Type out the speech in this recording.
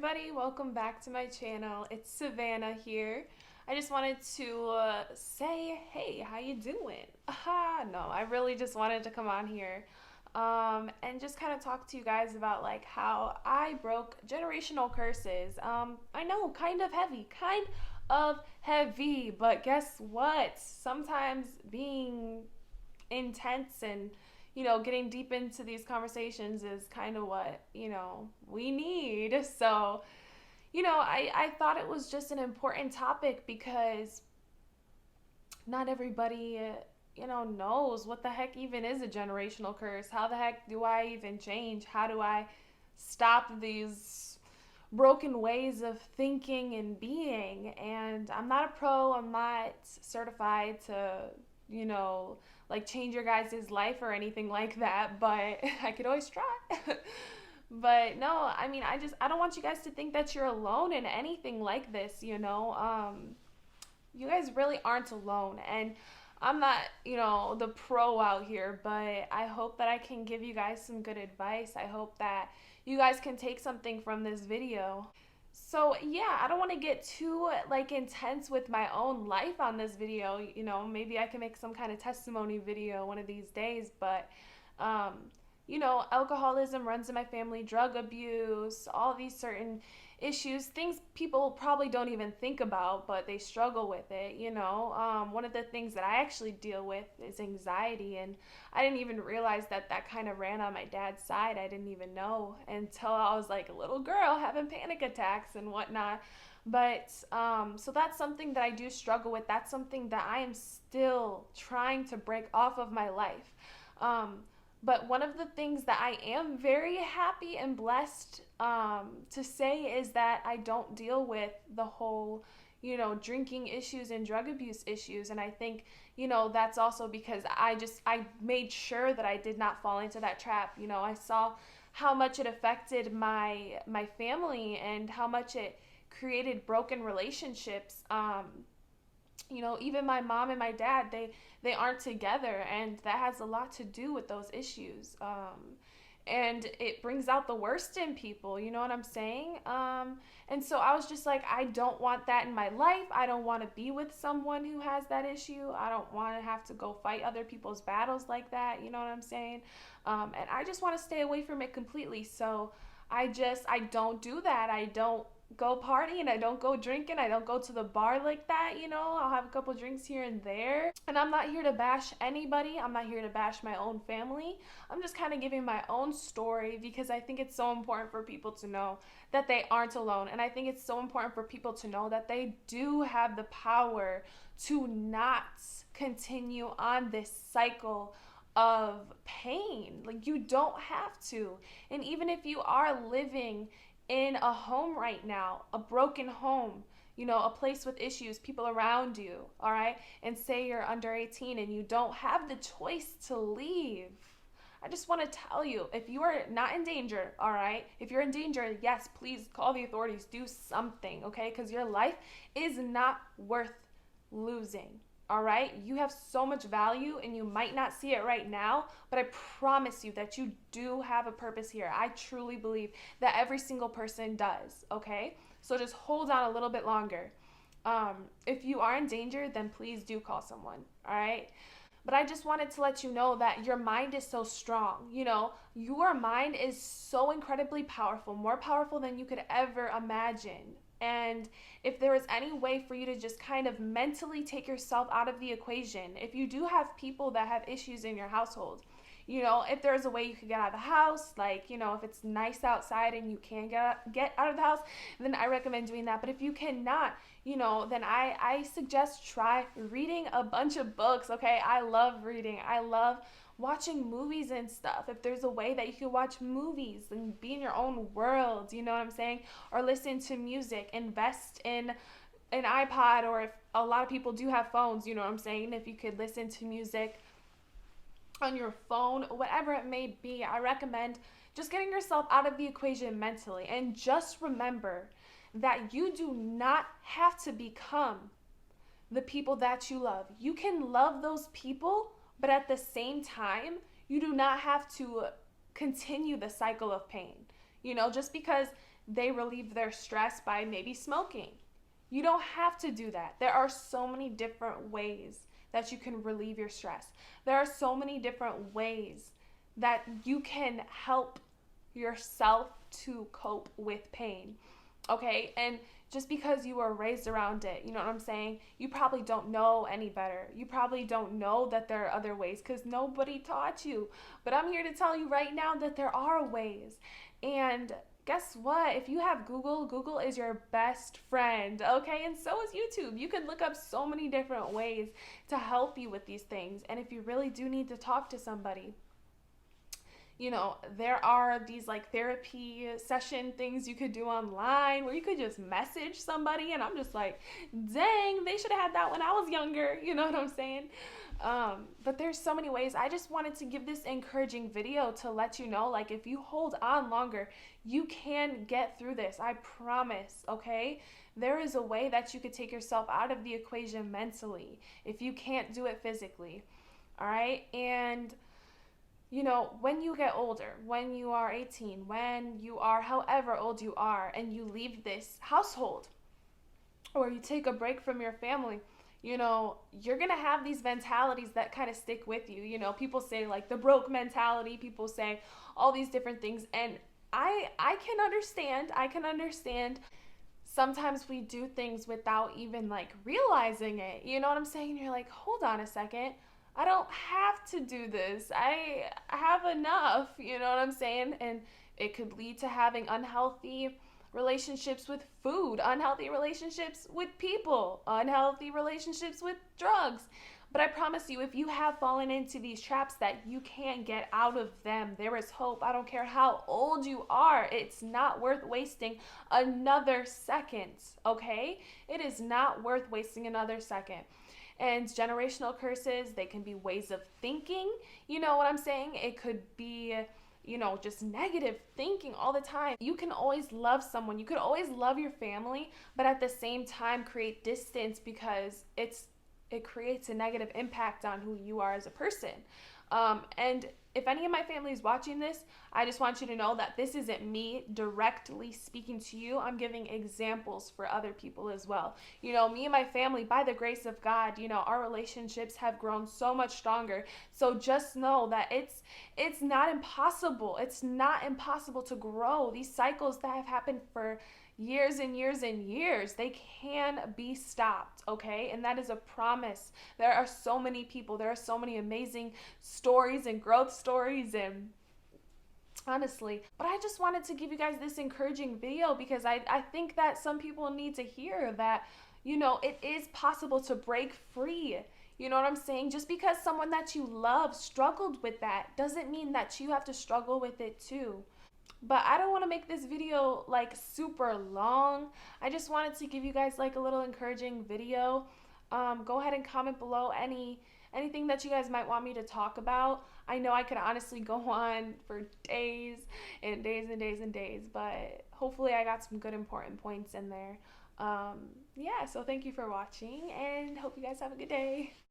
everybody, welcome back to my channel. It's Savannah here. I just wanted to say, hey, how you doing? No, I really just wanted to come on here and just kind of talk to you guys about like how I broke generational curses. I know, kind of heavy, but guess what? Sometimes being intense and getting deep into these conversations is kind of what we need. So I thought it was just an important topic because not everybody knows what the heck even is a generational curse. How the heck do I even change? How do I stop these broken ways of thinking and being? And I'm not a pro, I'm not certified to like change your guys' life or anything like that, but I could always try. But no, I mean, I don't want you guys to think that you're alone in anything like this. You guys really aren't alone, and I'm not, the pro out here, but I hope that I can give you guys some good advice. I hope that you guys can take something from this video. So yeah, I don't want to get too like intense with my own life on this video. Maybe I can make some kind of testimony video one of these days. But um, alcoholism runs in my family, drug abuse, all these certain issues, things people probably don't even think about, but they struggle with it. One of the things that I actually deal with is anxiety, and I didn't even realize that that kind of ran on my dad's side. I didn't even know until I was like a little girl having panic attacks and whatnot. But so that's something that I do struggle with. That's something that I am still trying to break off of my life. But one of the things that I am very happy and blessed to say is that I don't deal with the whole, drinking issues and drug abuse issues. And I think, that's also because I made sure that I did not fall into that trap. I saw how much it affected my family and how much it created broken relationships. Even my mom and my dad, they aren't together, and that has a lot to do with those issues. And it brings out the worst in people, you know what I'm saying? And so I was just like, I don't want that in my life. I don't want to be with someone who has that issue. I don't want to have to go fight other people's battles like that, you know what I'm saying? And I just want to stay away from it completely. So I don't do that. I don't go partying, I don't go drinking, I don't go to the bar like that. I'll have a couple drinks here and there. And I'm not here to bash anybody, I'm not here to bash my own family. I'm just kind of giving my own story because I think it's so important for people to know that they aren't alone. And I think it's so important for people to know that they do have the power to not continue on this cycle of pain. Like, you don't have to. And even if you are living in a home right now, a broken home, a place with issues, people around you, all right, and say you're under 18 and you don't have the choice to leave, I just want to tell you, if you are not in danger, all right, if you're in danger, yes, please call the authorities, do something, okay, because your life is not worth losing. All right, you have so much value and you might not see it right now, but I promise you that you do have a purpose here. I truly believe that every single person does, okay? So just hold on a little bit longer. If you are in danger, then please do call someone, all right? But I just wanted to let you know that your mind is so strong. Your mind is so incredibly powerful, more powerful than you could ever imagine. And if there is any way for you to just kind of mentally take yourself out of the equation, if you do have people that have issues in your household, if there's a way you could get out of the house, like, if it's nice outside and you can get out of the house, then I recommend doing that. But if you cannot, then I suggest try reading a bunch of books, okay? I love reading. I love watching movies and stuff. If there's a way that you can watch movies and be in your own world, you know what I'm saying? Or listen to music, invest in an iPod, or if a lot of people do have phones, you know what I'm saying? If you could listen to music on your phone, whatever it may be, I recommend just getting yourself out of the equation mentally. And just remember that you do not have to become the people that you love. You can love those people, but at the same time, you do not have to continue the cycle of pain. Just because they relieve their stress by maybe smoking. You don't have to do that. There are so many different ways that you can relieve your stress. There are so many different ways that you can help yourself to cope with pain. Okay? And just because you were raised around it, you know what I'm saying? You probably don't know any better. You probably don't know that there are other ways because nobody taught you. But I'm here to tell you right now that there are ways. And guess what? If you have Google, Google is your best friend, okay? And so is YouTube. You can look up so many different ways to help you with these things. And if you really do need to talk to somebody, you know, there are these like therapy session things you could do online where you could just message somebody, and I'm just like, dang, they should have had that when I was younger. You know what I'm saying? But there's so many ways. I just wanted to give this encouraging video to let you know, like, if you hold on longer, you can get through this. I promise, okay? There is a way that you could take yourself out of the equation mentally if you can't do it physically. All right? And you know, when you get older, when you are 18, when you are however old you are, and you leave this household or you take a break from your family, you know, you're going to have these mentalities that kind of stick with you. You know, people say like the broke mentality, people say all these different things. And I can understand. I can understand. Sometimes we do things without even like realizing it. You know what I'm saying? You're like, hold on a second. I don't have to do this. I have enough, you know what I'm saying? And it could lead to having unhealthy relationships with food, unhealthy relationships with people, unhealthy relationships with drugs. But I promise you, if you have fallen into these traps, that you can get out of them. There is hope. I don't care how old you are. It's not worth wasting another second, okay? It is not worth wasting another second. And generational curses, they can be ways of thinking. You know what I'm saying? It could be, you know, just negative thinking all the time. You can always love someone. You could always love your family, but at the same time create distance because it creates a negative impact on who you are as a person. And if any of my family is watching this, I just want you to know that this isn't me directly speaking to you. I'm giving examples for other people as well. You know, me and my family, by the grace of God, you know, our relationships have grown so much stronger. So just know that it's not impossible. It's not impossible to grow. These cycles that have happened for years and years and years, they can be stopped, okay? And that is a promise. There are so many people, there are so many amazing stories and growth stories, and honestly, but I just wanted to give you guys this encouraging video because I think that some people need to hear that, you know, it is possible to break free. You know what I'm saying? Just because someone that you love struggled with that doesn't mean that you have to struggle with it too. But I don't want to make this video like super long. I just wanted to give you guys like a little encouraging video. Go ahead and comment below anything that you guys might want me to talk about. I know I could honestly go on for days and days and days and days, but hopefully I got some good important points in there. Yeah, so thank you for watching and hope you guys have a good day.